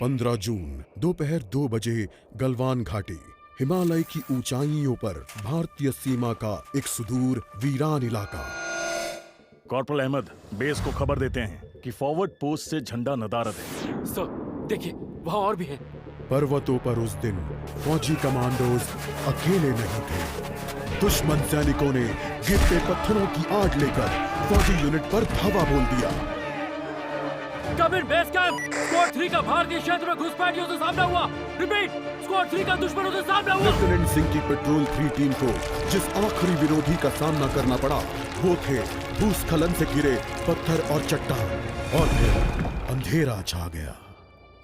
पंद्रह जून दोपहर 2 बजे गलवान घाटी। हिमालय की ऊंचाइयों पर भारतीय सीमा का एक सुदूर वीरान इलाका। कॉर्पोरल अहमद, बेस को खबर देते हैं कि फॉरवर्ड पोस्ट से झंडा नदारद है। सर, देखिए वहाँ और भी है। पर्वतों पर उस दिन फौजी कमांडोज अकेले नहीं थे। दुश्मन सैनिकों ने गिरते पत्थरों की आड़ लेकर फौजी यूनिट पर धावा बोल दिया। कमिंग बेस कैंप, स्क्वाड 3 का भारतीय क्षेत्र में घुसपैठियों से सामना हुआ। रिपीट, स्क्वाड 3 का दुश्मनों से सामना हुआ। लेफ्टिनेंट सिंह की पेट्रोल 3 टीम को जिस आखिरी विरोधी का सामना करना पड़ा वो थे भूस्खलन से गिरे पत्थर और चट्टान। और फिर अंधेरा छा गया।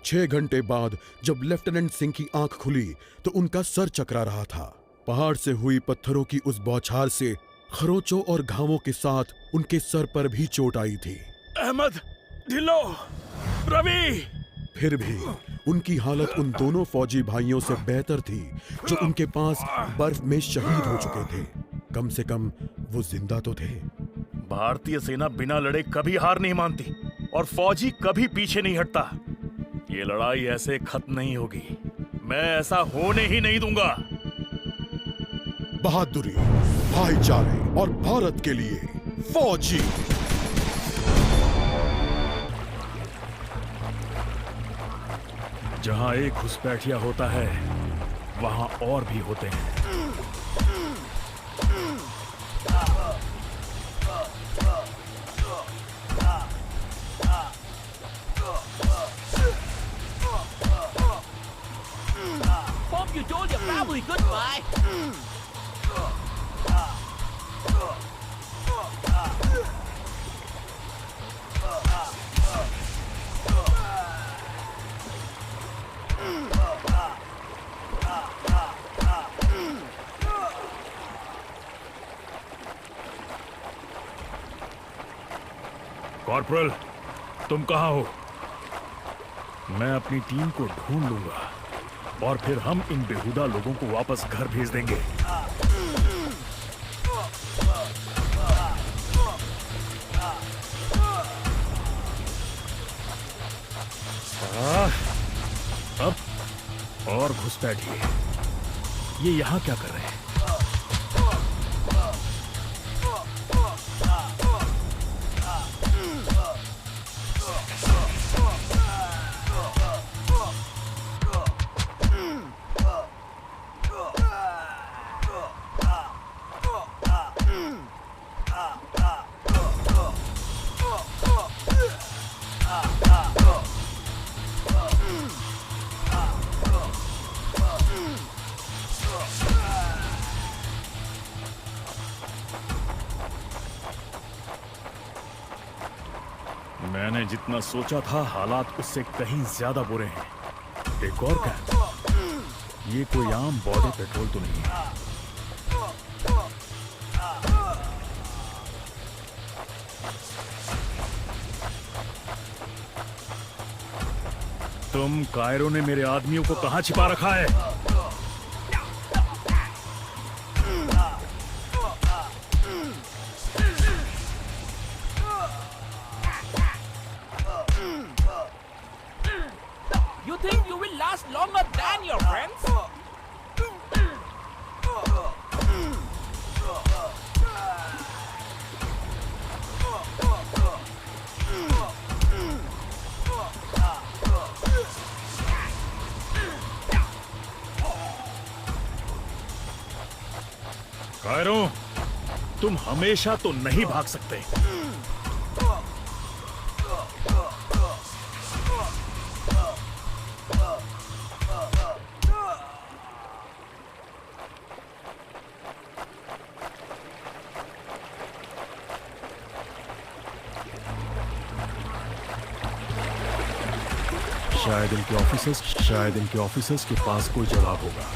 6 घंटे बाद जब लेफ्टिनेंट सिंह की आंख खुली तो उनका सर चकरा रहा था। पहाड़ से हुई पत्थरों की उस बौछार से खरोंचों और घावों के साथ उनके सर पर भी चोट आई थी। अहमद, ढिल्लो, रवि। फिर भी उनकी हालत उन दोनों फौजी भाइयों से बेहतर थी जो उनके पास बर्फ में शहीद हो चुके थे। कम से कम वो जिंदा तो थे। भारतीय सेना बिना लड़े कभी हार नहीं मानती और फौजी कभी पीछे नहीं हटता। ये लड़ाई ऐसे खत्म नहीं होगी। मैं ऐसा होने ही नहीं दूंगा। बहादुरी, भाईचारे और भारत के लिए फौजी। जहां एक घुसपैठिया होता है वहां और भी होते हैं। Hope you told your family goodbye. Corporal, तुम कहाँ हो? मैं अपनी टीम को ढूंढ लूंगा और फिर हम इन बेहुदा लोगों को वापस घर भेज देंगे। अब और घुसपैठिए। ये यहाँ क्या कर रहे हैं? मैंने जितना सोचा था हालात उससे कहीं ज्यादा बुरे हैं। एक और कैंप। ये कोई आम बॉर्डर पेट्रोल तो नहीं है। तुम कायरों ने मेरे आदमियों को कहां छिपा रखा है? You think you will last longer than your friends? कायरों, तुम हमेशा तो नहीं भाग सकते। शायद इनके ऑफिसर्स के पास कोई जवाब होगा।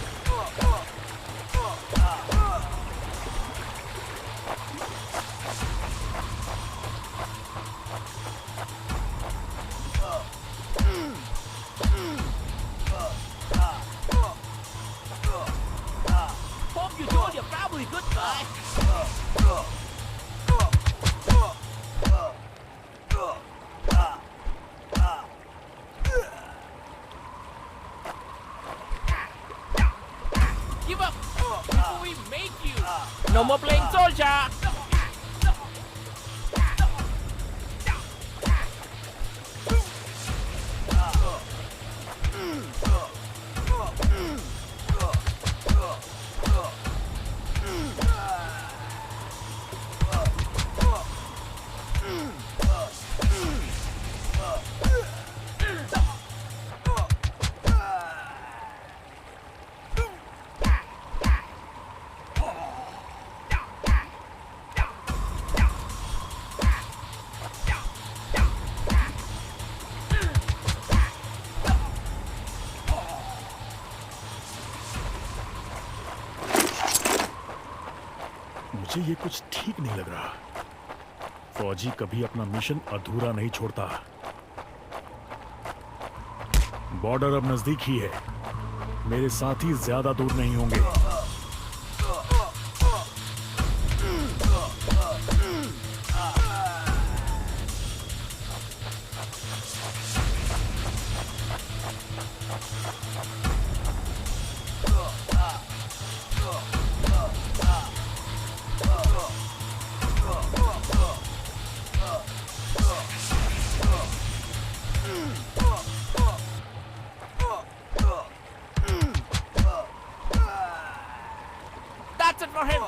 मुझे ये कुछ ठीक नहीं लग रहा। फौजी कभी अपना मिशन अधूरा नहीं छोड़ता। बॉर्डर अब नजदीक ही है। मेरे साथी ज्यादा दूर नहीं होंगे। That's it for him.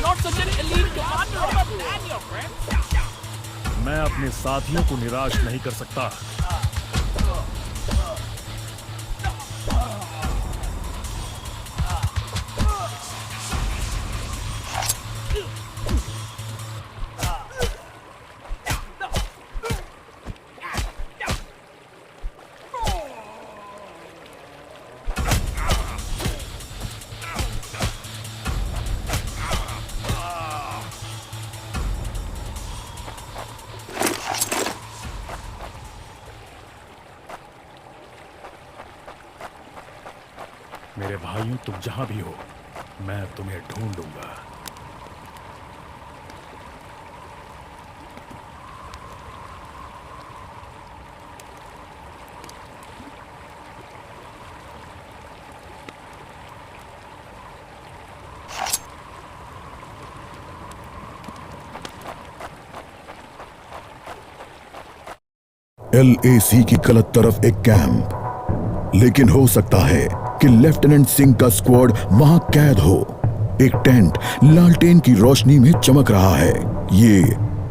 Not such an elite commander of Dan, your friend. मैं अपने साथियों को निराश नहीं कर सकता। मेरे भाइयों, तुम जहां भी हो, मैं तुम्हें ढूंढूंगा। LAC की गलत तरफ एक कैंप, लेकिन हो सकता है कि लेफ्टिनेंट सिंह का स्क्वाड वहां कैद हो। एक टेंट लालटेन की रोशनी में चमक रहा है। ये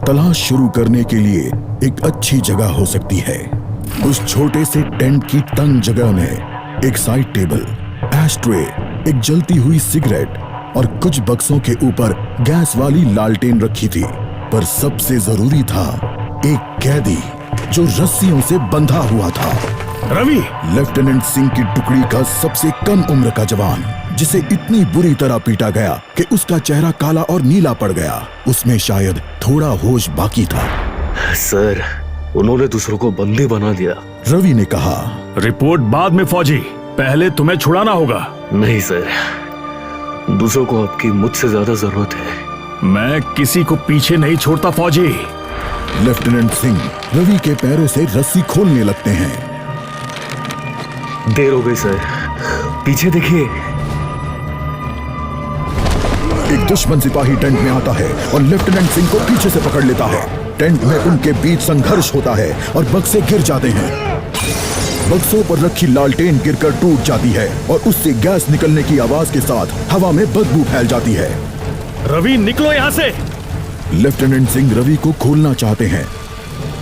तलाश शुरू करने के लिए एक अच्छी जगह हो सकती है। उस छोटे से टेंट की तंग जगह में एक साइड टेबल, एशट्रे, एक जलती हुई सिगरेट और कुछ बक्सों के ऊपर गैस वाली लालटेन रखी थी। पर सबसे जरूरी था एक कैदी जो रस्सियों से बंधा हुआ था। रवि! लेफ्टिनेंट सिंह की टुकड़ी का सबसे कम उम्र का जवान, जिसे इतनी बुरी तरह पीटा गया कि उसका चेहरा काला और नीला पड़ गया। उसमें शायद थोड़ा होश बाकी था। सर, उन्होंने दूसरों को बंदी बना दिया। रवि ने कहा। रिपोर्ट बाद में फौजी, पहले तुम्हें छुड़ाना होगा। नहीं सर, दूसरों को आपकी मुझसे ज्यादा जरूरत है। मैं किसी को पीछे नहीं छोड़ता फौजी। लेफ्टिनेंट सिंह रवि के पैरों से रस्सी खोलने लगते हैं। देर हो गई सर, पीछे देखिए। एक दुश्मन सिपाही टेंट में आता है और लेफ्टिनेंट सिंह को पीछे से पकड़ लेता है। टेंट में उनके बीच संघर्ष होता है और बक्से गिर जाते हैं। बक्सों पर रखी लालटेन गिरकर टूट जाती है और उससे गैस निकलने की आवाज के साथ हवा में बदबू फैल जाती है। रवि, निकलो यहाँ से। लेफ्टिनेंट सिंह रवि को खोलना चाहते हैं,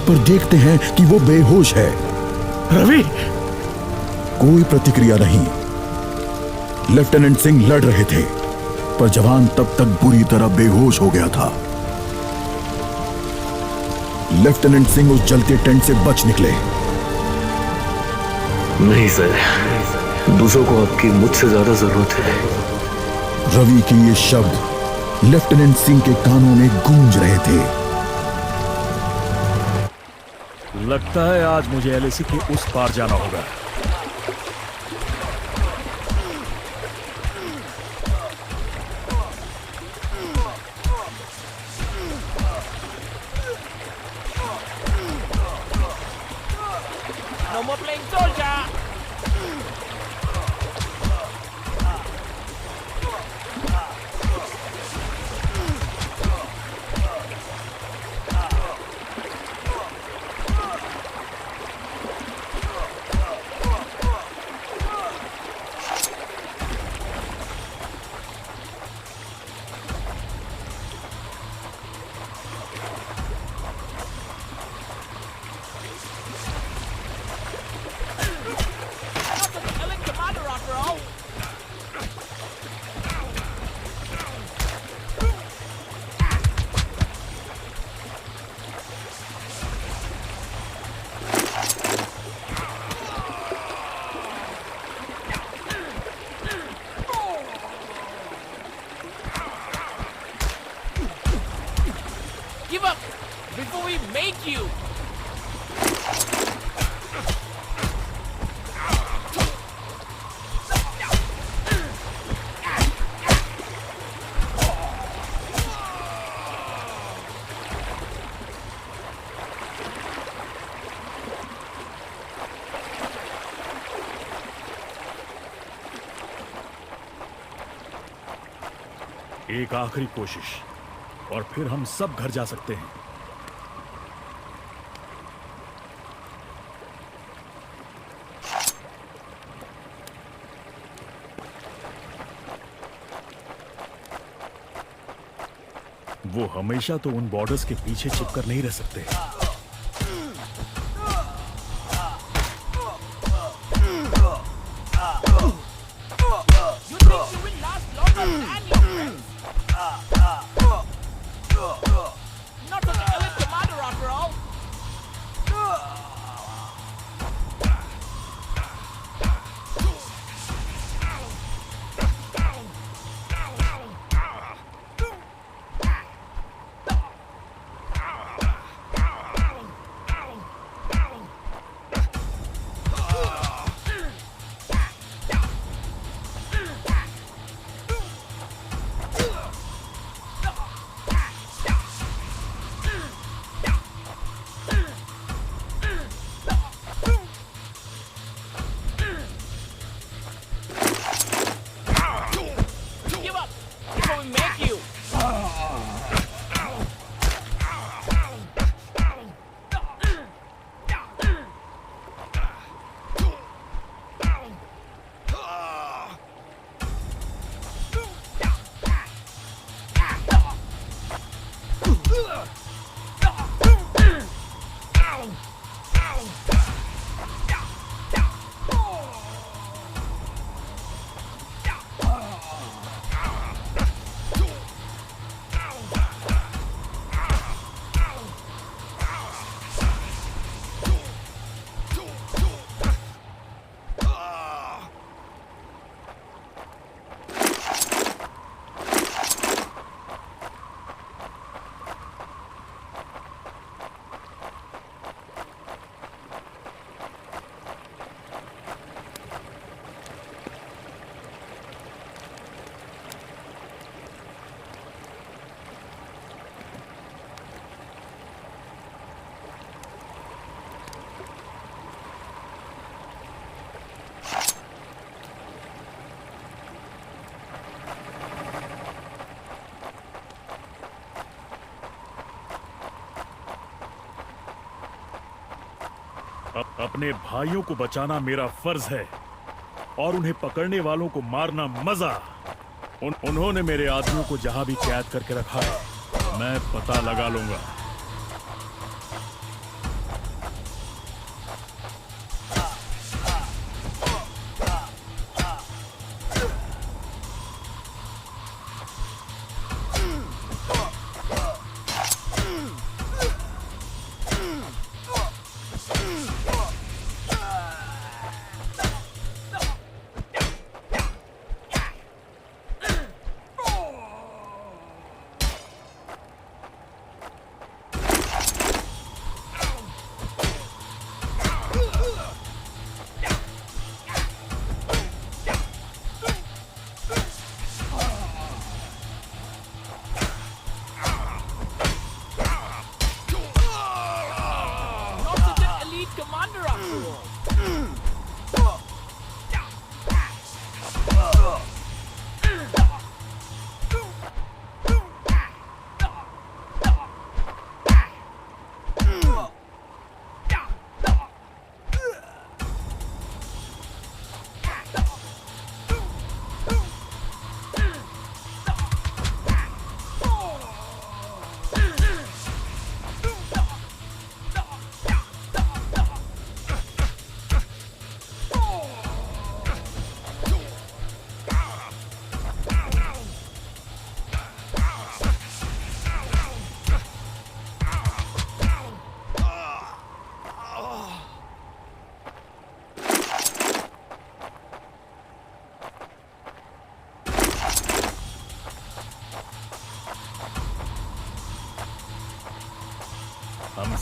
पर देखते हैं कि वो बेहोश है। रवि! कोई प्रतिक्रिया नहीं। लेफ्टिनेंट सिंह लड़ रहे थे, पर जवान तब तक बुरी तरह बेहोश हो गया था। लेफ्टिनेंट सिंह उस जलते टेंट से बच निकले। नहीं सर, दूसरों को आपकी मुझसे ज्यादा जरूरत है। रवि के ये शब्द लेफ्टिनेंट सिंह के कानों में गूंज रहे थे। लगता है आज मुझे LAC के उस पार जाना होगा। No more playing soldier. make you! एक आखिरी कोशिश और फिर हम सब घर जा सकते हैं। वो हमेशा तो उन बॉर्डर्स के पीछे छिपकर नहीं रह सकते। You think you will last longer than your friends? Not such an elite commander after all. Give up before we make you. अपने भाइयों को बचाना मेरा फर्ज है और उन्हें पकड़ने वालों को मारना मजा। उन्होंने मेरे आदमियों को जहां भी कैद करके रखा है मैं पता लगा लूंगा।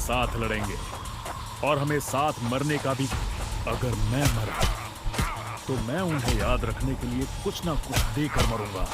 साथ लड़ेंगे और हमें साथ मरने का भी। अगर मैं मरा तो मैं उन्हें याद रखने के लिए कुछ ना कुछ देकर मरूंगा।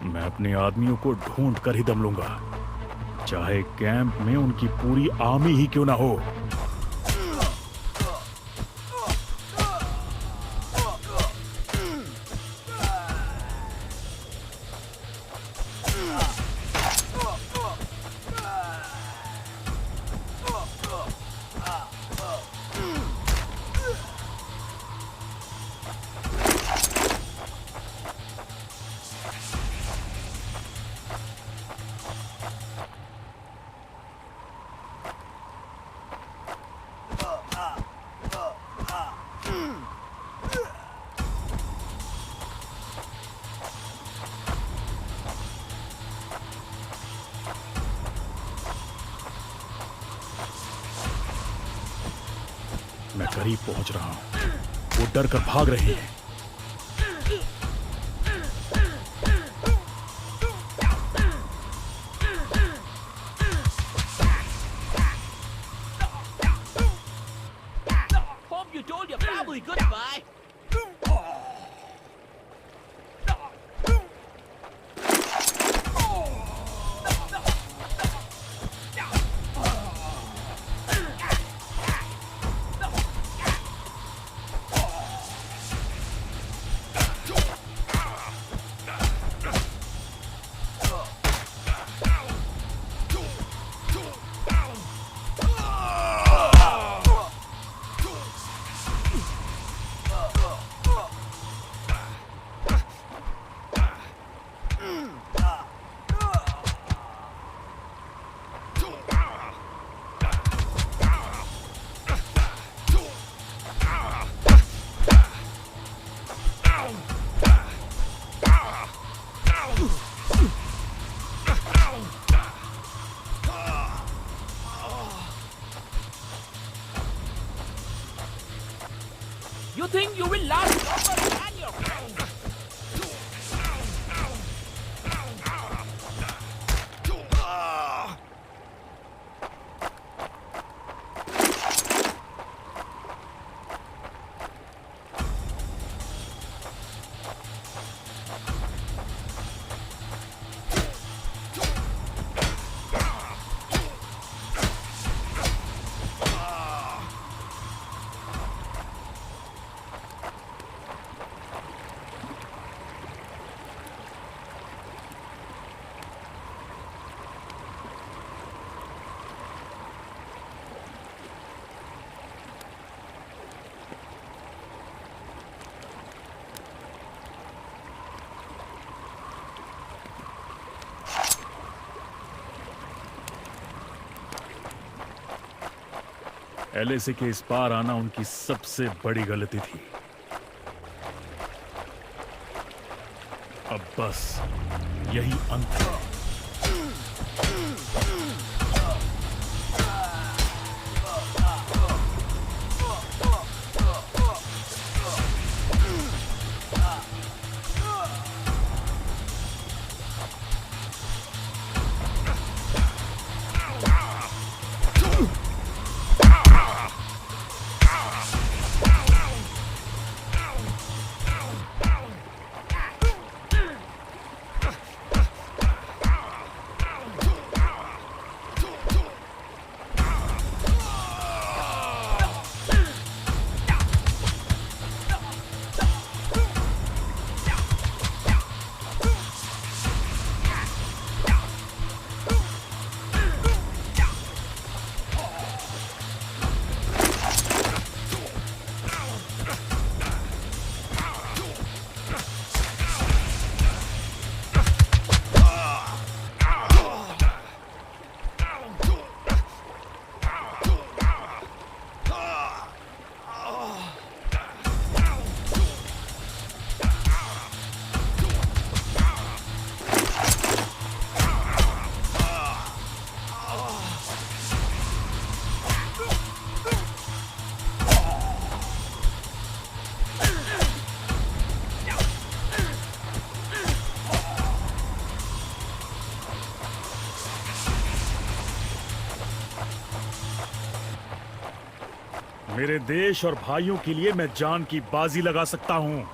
मैं अपने आदमियों को ढूंढ कर ही दम लूंगा, चाहे कैंप में उनकी पूरी आर्मी ही क्यों ना हो। मैं करीब पहुंच रहा हूं। वो डर कर भाग रहे हैं। Hope you told your family goodbye. You think you will last longer than your friends? LAC के इस पार आना उनकी सबसे बड़ी गलती थी। अब बस यही अंत है। मेरे देश और भाइयों के लिए मैं जान की बाजी लगा सकता हूं।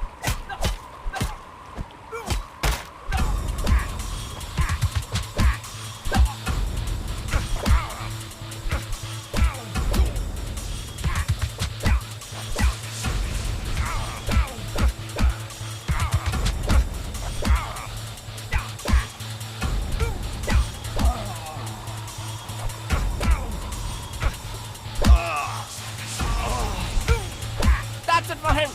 That's it for him.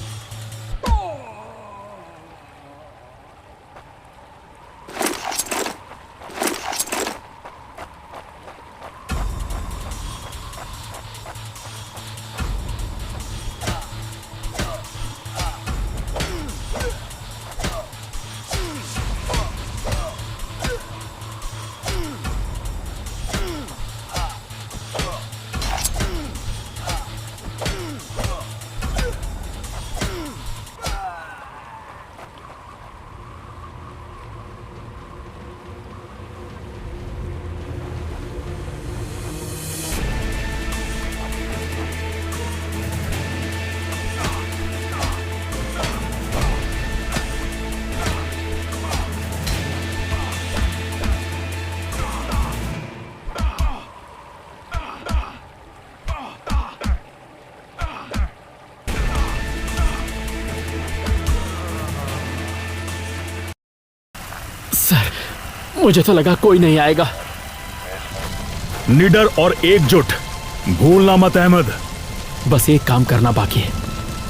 Sir, मुझे तो लगा कोई नहीं आएगा। निडर और एकजुट, भूलना मत अहमद। बस एक काम करना बाकी है,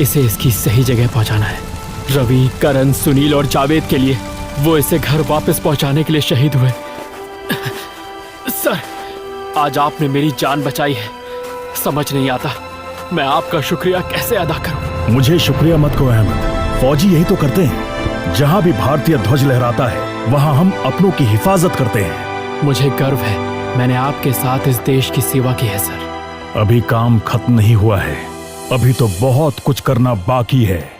इसे इसकी सही जगह पहुंचाना है। रवि, करण, सुनील और जावेद के लिए वो इसे घर वापस पहुंचाने के लिए शहीद हुए। सर, आज आपने मेरी जान बचाई है। समझ नहीं आता मैं आपका शुक्रिया कैसे अदा करूं। मुझे शुक्रिया मत कहो अहमद, फौजी यही तो करते हैं। जहां भी भारतीय ध्वज लहराता है वहां हम अपनों की हिफाजत करते हैं। मुझे गर्व है, मैंने आपके साथ इस देश की सेवा की है सर। अभी काम खत्म नहीं हुआ है, अभी तो बहुत कुछ करना बाकी है।